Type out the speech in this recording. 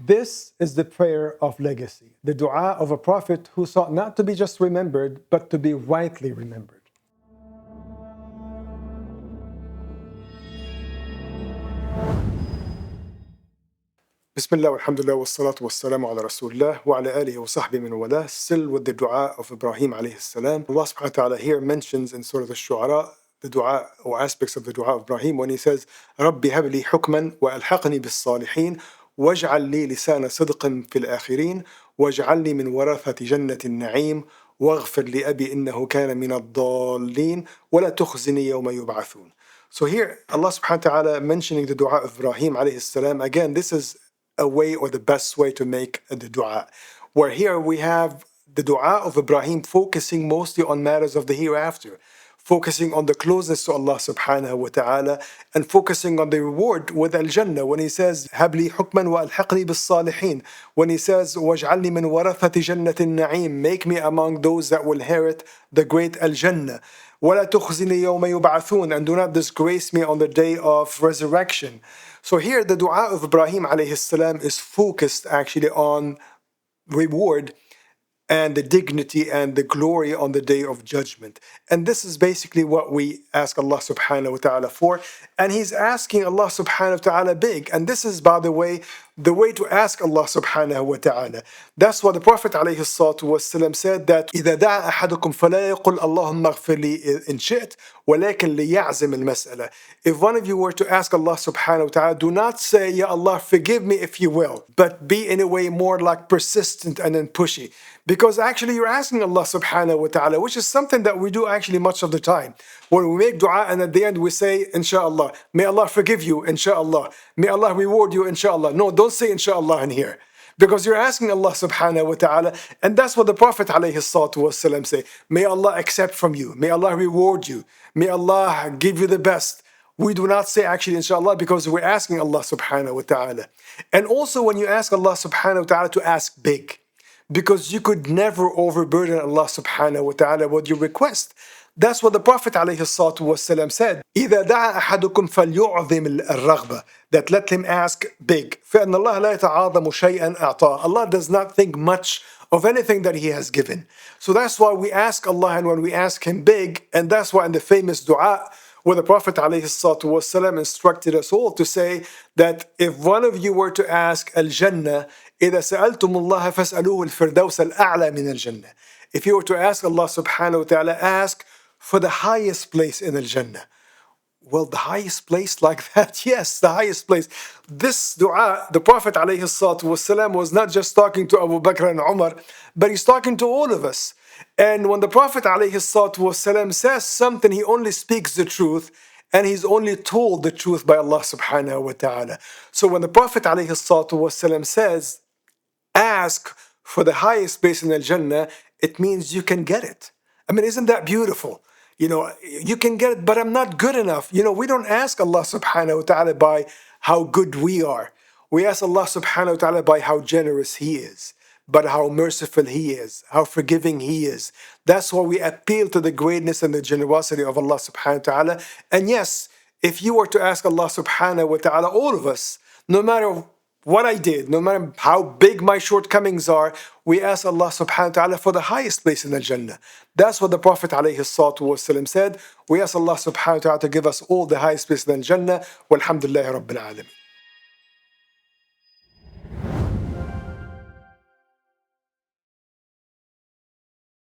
This is the prayer of legacy, the dua of a prophet who sought not to be just remembered, but to be rightly remembered. Bismillah, alhamdulillah, wassalatu wassalamu ala rasulullah wa ala alihi wa sahbihi min wala. Still with the dua of Ibrahim alayhi salam. Allah subhanahu wa ta'ala here mentions in Surah Al-Shu'ara the dua or aspects of the dua of Ibrahim when he says, Rabbi habli hukman wa alhaqni bis salihin waj'al li lisana sidqin fil akhirin waj'alni min warathati jannati na'im واغفر لأبي إنه كان من الضالين ولا تخزني يوم يبعثون. So here Allah subhanahu wa ta'ala mentioning the dua of Ibrahim alayhi salam. Again, this is a way or the best way to make the dua. Where here we have the dua of Ibrahim focusing mostly on matters of the hereafter, focusing on the closeness to Allah subhanahu wa ta'ala, and focusing on the reward with al-Jannah when he says, Habli hukman wa alhaqni bis salihin, when he says, Waj'alni min warathati jannatin na'im, make me among those that will inherit the great al-Jannah. وَلَا تُخْزِنِي يَوْمَ يُبْعَثُونَ, and do not disgrace me on the day of resurrection. So here the dua of Ibrahim alayhi salam is focused actually on reward and the dignity and the glory on the day of judgment. And this is basically what we ask Allah subhanahu wa ta'ala for. And he's asking Allah subhanahu wa ta'ala big. And this is, by the way to ask Allah subhanahu wa ta'ala. That's what the Prophet alayhi salatu wasalam said, that إِذَا دَعَ أَحَدُكُمْ فَلَا يَقُلْ اللَّهُمَّ اغْفِرْ لِي إِن شِئْتَ وَلَكِنْ لِيَعْزِمِ الْمَسْأَلَةِ. If one of you were to ask Allah subhanahu wa ta'ala, do not say, Ya Allah, forgive me if you will, but be in a way more like persistent and then pushy. Because actually you're asking Allah subhanahu wa ta'ala, which is something that we do actually much of the time. When we make dua and at the end we say, Inshallah, may Allah forgive you, Inshallah. May Allah reward you, Inshallah. No, don't say Inshallah in here. Because you're asking Allah subhanahu wa ta'ala, and that's what the Prophet alayhi salatu wasalam say. May Allah accept from you. May Allah reward you. May Allah give you the best. We do not say actually Inshallah because we're asking Allah subhanahu wa ta'ala. And also when you ask Allah subhanahu wa ta'ala to ask big, because you could never overburden Allah subhanahu wa ta'ala with your request. That's what the Prophet ﷺ said. إِذَا دَعَ أَحَدُكُمْ فَلْيُعْظِمِ الرَّغْبَةِ, that let him ask big. فَإِنَّ اللَّهَ لَا يَتَعَاظَمُ شَيْئًا أَعْطَاهُ. Allah does not think much of anything that He has given. So that's why we ask Allah, and when we ask Him big, and that's why in the famous dua, where the Prophet ﷺ instructed us all to say that if one of you were to ask Al-Jannah, إِذَا سَأَلْتُمُ اللَّهَ فَاسْأَلُوهُ الْفِرْدَوْسَ الْأَعْلَى مِنَ الْجَنَّةِ. If you were to ask Allah subhanahu wa ta'ala, ask for the highest place in Al-Jannah. Well, the highest place like that? Yes, the highest place. This dua, the Prophet ﷺ was not just talking to Abu Bakr and Umar, but he's talking to all of us. And when the Prophet ﷺ says something, he only speaks the truth, and he's only told the truth by Allah subhanahu wa ta'ala. So when the Prophet ﷺ says, ask for the highest place in Al-Jannah, it means you can get it. I mean, isn't that beautiful? You can get it, but I'm not good enough. We don't ask Allah subhanahu wa ta'ala by how good we are. We ask Allah subhanahu wa ta'ala by how generous He is, but how merciful He is, how forgiving He is. That's why we appeal to the greatness and the generosity of Allah subhanahu wa ta'ala. And yes, if you were to ask Allah subhanahu wa ta'ala, all of us, no matter what I did, no matter how big my shortcomings are, we ask Allah subhanahu wa ta'ala for the highest place in the Jannah. That's what the Prophet ﷺ said. We ask Allah subhanahu wa ta'ala to give us all the highest place in the Jannah. Walhamdulillahi Rabbil Alameen.